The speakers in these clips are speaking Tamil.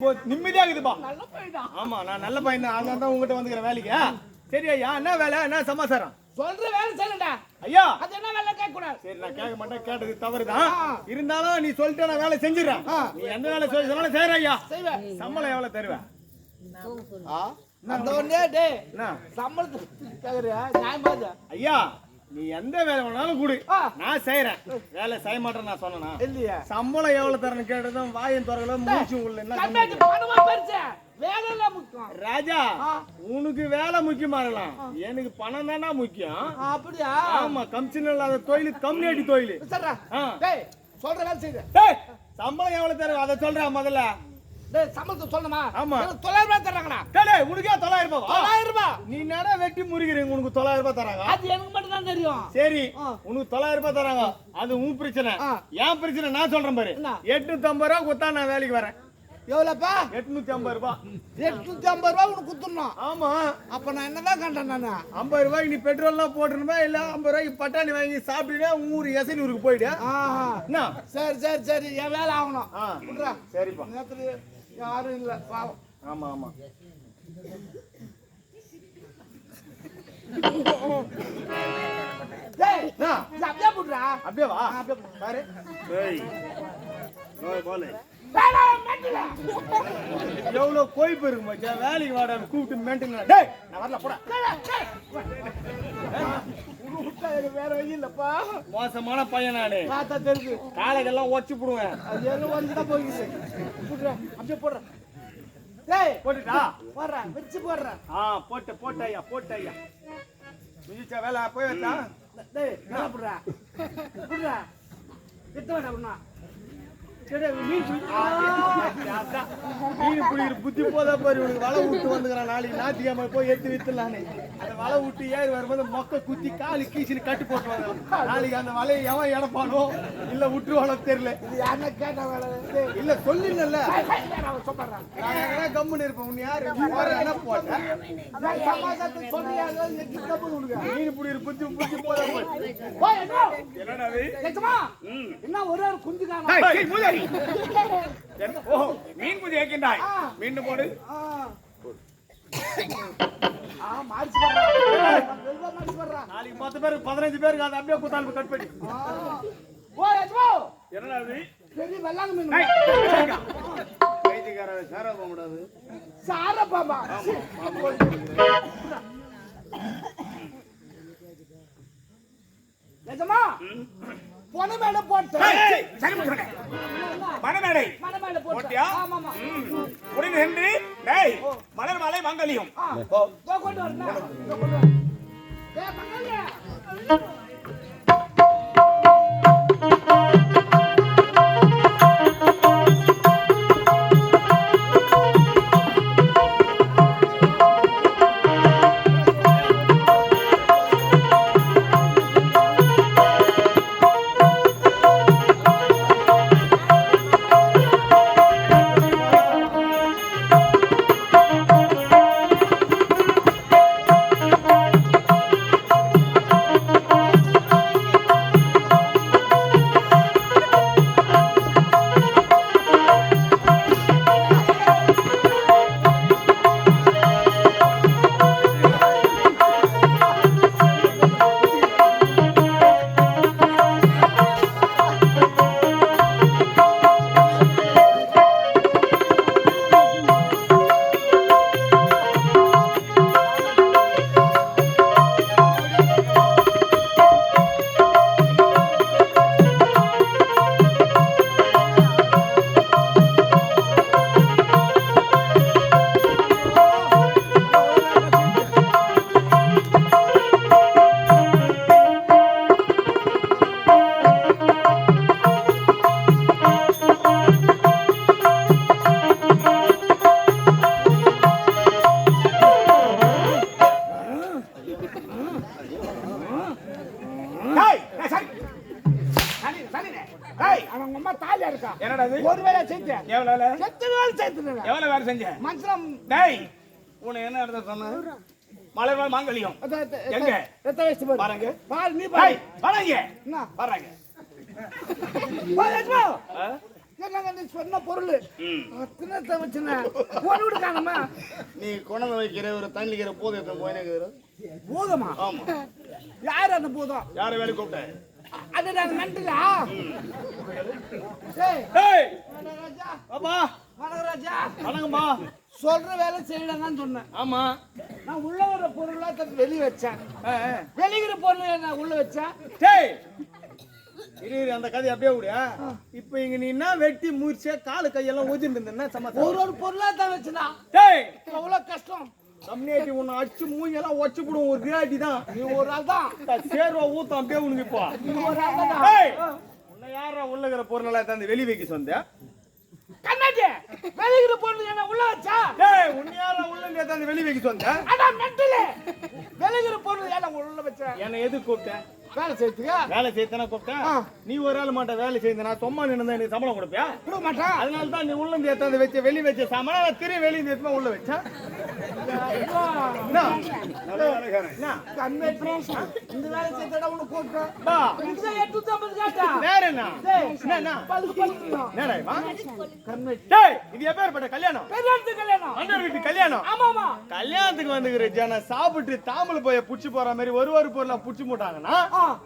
நிம்மதியா இருக்குதுப்பா. ஆமா நான் நல்ல பையன் தான். அதனால தான் உங்ககிட்ட வந்துக்கிறேன் வேலைக்கு. சரி ஐயா, என்ன வேலை, என்ன சமாச்சாரம்? சொல்ற வேலை செய்யலடா ஐயா. அது என்ன வேலை கேட்க கூடாது. சரி நான் கேட்க மாட்டேன், கேட்டது தவறுதான். இருந்தாலும் நீ சொல்லிட்டு நான் வேலை செஞ்சிடறேன். நீ எந்த வேலை சொன்னாலும் செய்யற ஐயா. சம்பளம் எவ்வளவு தருவேன்? அந்த ஒண்ணே டே என்ன சம்பளத்துக்கு கேக்குறியா? நியாயமாதா? ஐயா நீ எந்த வேலை வேணாலும் கொடு, நான் செய்யறேன். வேலை செய்ய மாட்டேன் நான் சொன்னேனா இல்லையா? சம்பளம் எவ்வளவு தரணும் கேட்டதும் வாயும் திறக்கல மூச்சு உள்ள என்ன பணமா பெருசு வேலை எல்லாம் முக்கியம். ராஜா உனக்கு வேலை முக்கியமா இருக்கலாம், எனக்கு பணம் தானா முக்கியம். அப்படியா? ஆமா, கமிஷன் இல்லாத தொழில் கம்யூனிட்டி தொழில். டேய் சொல்ற வேலை செய்யுது. டேய் சம்பளம் எவ்வளவு தருவ அதை சொல்றேன் முதல்ல. டேய் சம்பளத்தை சொல்லணுமா? ஆமா 900 ரூபாய் தராங்கடா. டேய் உனக்கே 900 ரூபாய். 900 ரூபாய் நீ என்னடா வெட்டி முறிக்கிறீங்க? உனக்கு 900 ரூபாய் தராங்க. அது எனக்கு மட்டும் தான் தெரியும். சரி உனக்கு 900 ரூபாய் தராங்க, அது உன் பிரச்சனை. ஏன் பிரச்சனை நான் சொல்றேன் பாரு. 850 ரூபாய் கொடுத்தா நான் வேலைக்கு வரேன். எவ்வளவுப்பா? 850 ரூபாய். 850 ரூபாய் உனக்கு குத்துறணும். ஆமா அப்ப நான் என்னதான் கண்டேன் நானு? 50 ரூபாய்க்கு நீ பெட்ரோல்லாம் போட்டுருப்பா, இல்ல 50 ரூபாய்க்கு பட்டாணி வாங்கி சாப்பிட்டுட்டு ஊரு எசனூருக்கு போயிடு. என்ன சரி சரி சரி என் வேலை ஆகணும். சரிப்பா. நேரத்துல யாரும் இல்ல பாவம். ஆமா ஆமா டேய் அப்படியே போடுறா. அப்படியே வா. பாரு எவ்வளவு கோய்ப்பு இருக்கு மச்சான். வேலைக்கு வாடா கூப்பிட்டு மெயின்டைன். டேய் நான் வரல போடா. வேற வழி இல்லப்பா. மோசமான பையன் நானு. பார்த்தா தெரியுது. காலைக்கெல்லாம் ஒச்சு போடுவேன். அது எல்லாம் வந்துதான் போயிடுச்சு. அப்படியே போடுறேன். டேய் போட்டுட்டா போடுறேன், வச்சு போடுறேன். போட்டு ஐயா, போட்டு ஐயா. மிதிச்சா வேலை போய் வந்தா. டேய் என்ன போடுறா போடுறா எத்த வேண்டாம் பண்ணா. மீன் பிடிக்கிற புத்தி போதா பாரு. உனக்கு வலை விட்டு வந்துக்கிறான். நாளைக்கு ஞாயிற்றுக்கிழமை போய் எடுத்து வித்துலான்னு அந்த வலை விட்டு ஏறி வரும்போது மொக்க குத்தி காலு கீச்சின்னு கட்டு போட்டுவாங்க. நாளைக்கு அந்த வலையை எவன் இடப்பானோ இல்ல விட்டுருவானோ தெரியல. யாருன்னா கேட்டா வேலை இல்ல சொல்லிடல சொல்றேன். கம்முன்னு இருப்பேன். உன்னை யாரு என்ன போட்டேன் மீன் பிடிக்கிற புத்தி புத்தி போதா போய் என்ன ஒரே ஒரு குஞ்சு காணோம். மீன் குஞ்சு ஏக்கின்றாய். மீன் போடு. நாளைக்கு 10 பேருக்கு 15 பேருக்கு அதை அப்படியே குத்தால் கட் பண்ணி. என்னடா பெரிய வெள்ளாங்க மீன். சாரா போக கூடாது. சாரா பாபா நிஜமா பொனமேல போட்டேன். மணமேடை மணமேல போட்டியா? ஆமாமா. உடனே சென்று டேய் மலர் மாலை மங்கலியம் கொண்டு வரணும். கொண்டு வர. டேய் மங்கலியா. மலர் மாங்கல்யம் எங்க ரத்த வச்சு பாருங்க. பால் நீ பாரு. பாருங்க. என்ன பாருங்க. பாரு. என்னங்க நீ சொன்ன பொருள் அத்தனை வச்சுன போன விட்டு காணமா நீ கொண்டு வைக்கிற ஒரு தண்ணிக்கிற போது எத்தனை போயினே பூதமா ஆமா யார் அந்த பூதம் யார வேலை கூப்பிட்டேன் அது நான் நண்டுலா ஏய் ராஜா பாப்பா ராஜா வணக்கம்மா சொல்ற வேலை செய்யலன்னு சொன்னேன் ஆமா நான் உள்ள வர பொருளா தந்து வெளிய வச்சேன் வெளியிற பொருள் நான் உள்ள வச்சேன் டேய் இரு அந்த கதை அப்படியே விடு இப்போ இங்க நீ என்ன வெட்டி மூர்ச்சே காலு கையெல்லாம் ஊதிட்டு இருந்தேன்னா சமாச்சாரம் ஒரு பொருளா தான் வச்சனா டேய் எவ்வளவு கஷ்டம் கம்யூனிட்டி உன்னை அடிச்சு மூஞ்செல்லாம் ஒச்சு போடும் ஒரு கிராட்டி தான் நீ ஒரு ஆள் தான் சேர்வா ஊத்தம் அப்படியே உனக்கு இப்போ நீ ஒரு ஆள் தான் டேய் உன்னை யாரா உள்ளகிற பொருளெல்லாம் தந்து வெளிய வைக்க சொந்த கண்ணாடி வெளியிற பொருள் என்ன உள்ள வச்சா டேய் உன்னை யாரா உள்ள தந்து வெளிய வைக்க சொந்த அட மெண்டலே வெளியிற பொருள் என்ன உள்ள வச்சா என்ன எது கூப்பிட்டேன் வேலை செய்துங்க வேலை செய்யத்தானே கூப்பிட்டேன் நீ ஒரு ஆள் மாட்ட வேலை செய்ய நான் சும்மா நின்று எனக்கு சம்பளம் கொடுப்பியா கொடுக்க மாட்டேன் அதனால தான் நீ உள்ள இருந்து எடுத்தாந்து வச்சு வெளிய வச்ச சாமான நான் திரும்பி வெளிய இருந்து எடுத்து உள்ள வச்சேன் இந்த வேலை செய்தா உனக்கு கூப்பிட்டேன் பா இதுக்கு 850 கேட்டா வேற என்ன என்ன பதுக்கு என்னடா இவன் கண்ணாடி டேய் இது எப்பேற்பட்ட கல்யாணம் பெரிய கல்யாணம் அண்ணன் வீட்டு கல்யாணம் ஆமா ஆமா கல்யாணத்துக்கு வந்துக்கிற ஜன சாப்பிட்டு தாமல் போய் புடிச்சு போற மாதிரி ஒரு பொருளா புடிச்சு போட்டாங்கன்னா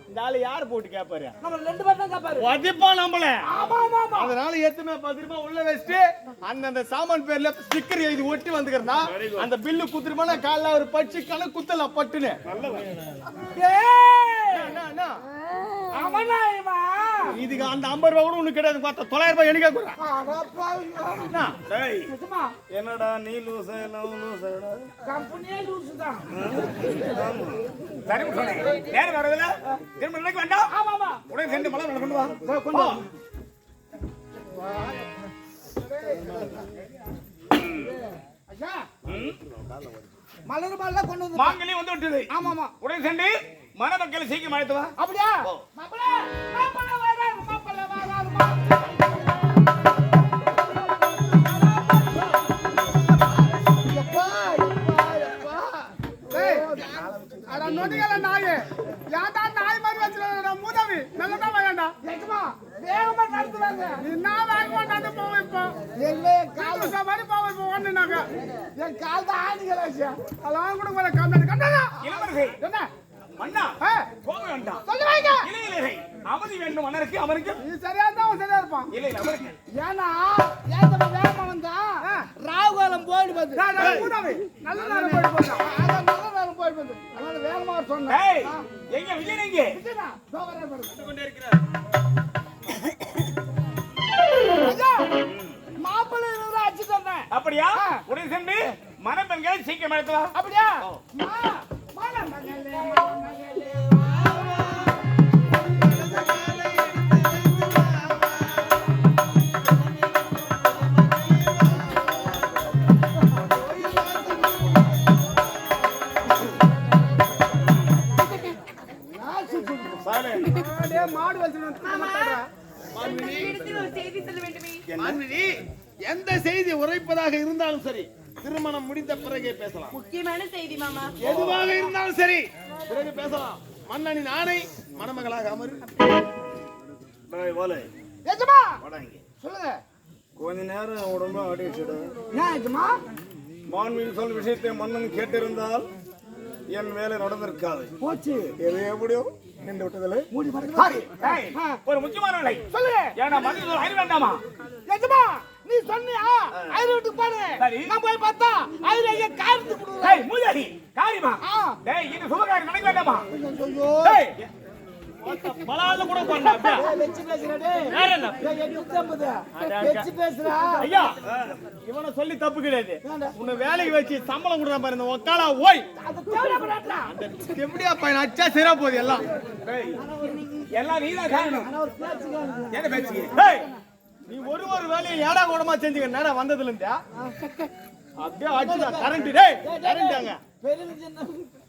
இந்த ஆளு யாரு போட்டு கேப்பாரு நம்ம ரெண்டு பேரும் தான் கேப்பாரு வதிப்பா நம்மள ஆமா ஆமா ஆமா அதனால எத்துமே 10 ரூபாய் உள்ள வச்சுட்டு அந்த சாமான் பேர்ல ஸ்டிக்கர் எழுதி ஒட்டி வந்துக்கிறதா அந்த பில்லு குத்துருமான காலைல ஒரு பட்சி கணக்கு குத்தல பட்டுன்னு இதுக்கு அந்த 50 ரூபாய் கூட உனக்கு கிடையாது பார்த்தா 900 ரூபாய் எனக்கு என்னடா நீ லூச கம்பெனியே லூசு தான் சரி நேரம் வரதுல திரும்ப நினைக்க வேண்டாம் ஆமா ஆமா உடனே சென்று மலை கொண்டு வா கொண்டு வா ஐயா மலர் மாலை கொண்டு வந்து மாங்கல்யம் வந்து விட்டது ஆமா ஆமா உடனே சென்று மணமக்களை சீக்கிரம் அழைத்து வா அப்படியா மாப்பிள மாப்பிள வராரு அட நொடிகள நாயே யாடா நாய் மாதிரி வச்சிருக்கடா மூதவி நல்லதா வயண்டா ஏமா வேகமா நடந்துவாங்க என்ன வேகமா நடந்து போவே இப்போ எல்லே கால் சவாரி போவே இப்போ ஒண்ணுனாங்க என் கால் தான் ஆணிகளாச்சு அலாம் கூட வர கண்ணாடி இளவரசி என்ன மன்னா போக வேண்டாம் சொல்லுவாங்க இளையிலே அவதி வேண்டும் மன்னருக்கு அவருக்கு நீ சரியா இருந்தா அவன் சரியா இருப்பான் இல்லை அவருக்கு ஏன்னா ஏன் வேகமா வந்தா ராகுகாலம் போயிடு வந்து மூதவி நல்ல நேரம் போய் போடா அதான் நல்ல நேரம் போயிடு வந்து அதனால வேகமா சொன்னேன் ஏய் எங்க விஜய் எங்க தோவரே பாரு கொண்டே இருக்கிறார் ஐயா மாப்பிள்ளை இவரை அடிச்சிட்டு வந்தேன் அப்படியா உடனே சென்று மணப்பெண்களை சீக்கிரம் அழைத்து வா அப்படியா மாடு மான்விழி எந்த செய்தி உரைப்பதாக இருந்தாலும் சரி திருமணம் முடிந்த பிறகே பேசலாம் முக்கியமான செய்தி மாமா எதுவாக இருந்தாலும் சரி பிறகு பேசலாம் மன்னனின் ஆணை மணமகளாக அமரு ஏஜமா சொல்லுங்க கொஞ்ச நேரம் உடம்பு அடிச்சுடு ஏன் ஏஜமா மான்விழி சொல் விஷயத்தை மன்னன் கேட்டிருந்தால் என் வேலை நடந்திருக்காது போச்சு எது எப்படியோ நின்று விட்டதில்லை மூடி பாருங்க ஒரு முக்கியமான வேலை சொல்லுங்க ஏன்னா மன்னன் அறிய வேண்டாமா ஏஜமா நீ சொன்னியா ஐயர் வீட்டுக்கு பாரு சரி. நான் போய் பார்த்தா ஐயர் ஐயா காரணத்து கொடுக்குறேன் டேய் மூதாரி காரியமா ஆ. டேய் இது சுபகாரியம் நடக்க வேண்டாமா ஐயோ டேய் பலால கூட பண்ணா வெச்சு பேசுறடே வேற என்ன வெச்சு பேசுறா ஐயா இவனை சொல்லி தப்பு கிடையாது உன்னை வேலைக்கு வச்சு சம்பளம் கொடுத்தா பாரு இந்த ஒக்காலா ஓய் அது தேவைப்படாதா அந்த எப்படியா பையன் அச்சா சரியா போகுது எல்லாம் எல்லாம் நீதான் காரணம் ஆனா ஒரு பேச்சுக்கு என்ன பேச்சு டேய் நீ ஒரு வேலையை ஏடா கூடமா செஞ்சுக்க நேரம் வந்ததுல இருந்தா அப்படியே அடிச்சுடா கரண்ட் டேய் கரண்ட்ங்க பெரிய சின்ன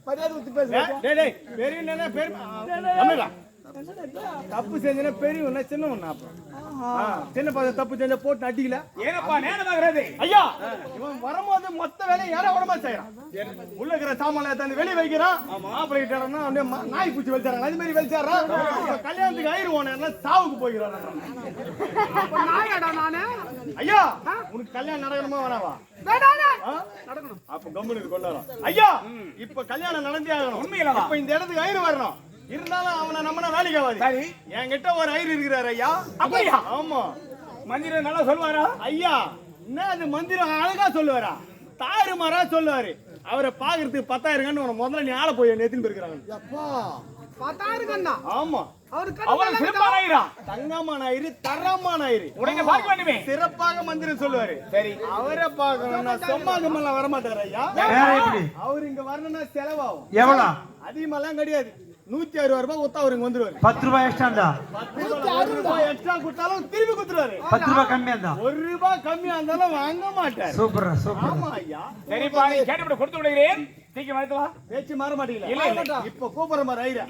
மரியாதை ஊத்தி பேசுறேன் டேய் டேய் பெரிய என்ன பேர் தமிழா தப்பு செஞ்சா பெரியவனா சின்னவனா சின்ன பையன் தப்பு செஞ்சா போட்டு அடிக்கல ஏனப்பா நேரமாகிறது ஐயா இவன் வரும்போது மொத்த வேலையை ஏற உடம்பா செய்யறான் உள்ள இருக்கிற சாமான எடுத்து வெளியே வைக்கிறான் ஆபரேட்டர்னா அப்படியே நாய் பூச்சி வெளிச்சாராங்க அது மாதிரி வெளிச்சாரான் கல்யாணத்துக்கு ஆயிருவோம் சாவுக்கு போகிறான் நாயடா நானு ஐயா உனக்கு கல்யாணம் நடக்கணுமா வேணாவா நடக்கணும். அப்ப கம்பெனிக்கு கொண்டாடும் ஐயா இப்ப கல்யாணம் நடந்தே ஆகணும் உண்மையிலவா? இப்ப இந்த இடத்துக்கு ஐயர் வரணும் இருந்தாலும் அவனை நம்மனா வேலைக்கு ஆகாது சரி. என்கிட்ட ஒரு ஐயர் இருக்கிறாரு ஐயா அப்படியா? ஆமா மந்திரம் நல்லா சொல்வாரா? ஐயா என்ன அது மந்திரம் அழகா சொல்லுவாரா தாறுமாறா சொல்லுவாரு அவரை பாக்குறதுக்கு 10,000 உன முதல்ல நீ ஆள போய் நேத்தின் போயிருக்கிறாங்க எப்பா 10,000 கண்ணா ஆமா அவர் சிறப்பானாயிரா தங்கமான ஐயரு தரமான ஐயரு உடனே பார்க்க வேண்டுமே. சிறப்பாக மந்திரம் சொல்லுவாரு சரி. அவரை பார்க்கணும்னா சொம்மாகமெல்லாம் வரமாட்டாரு ஐயா எப்படி அவர் இங்க வரணும்னா செலவாகும் எவ்வளவு அதிகமெல்லாம் கிடையாது 160 ரூபாய் ஒத்தா அவருக்கு வந்துருவாரு 10 ரூபாய் எக்ஸ்ட்ரா 10 ரூபாய் எக்ஸ்ட்ரா கொடுத்தாலும் திருப்பி கொடுத்துருவாரு 10 ரூபாய் கம்மியா இருந்தா 1 ரூபாய் கம்மியா இருந்தாலும் வாங்க மாட்டாரு சூப்பர் சூப்பர் ஆமா ஐயா சரிப்பா நீ கேட்டு கொடுத்து விடுகிறேன் சீக்கிரம் எடுத்து வா பேச்சு மாற மாட்டீங்களா இல்ல, இல்ல. இப்ப கூப்பிடுற மாதிரி ஐயா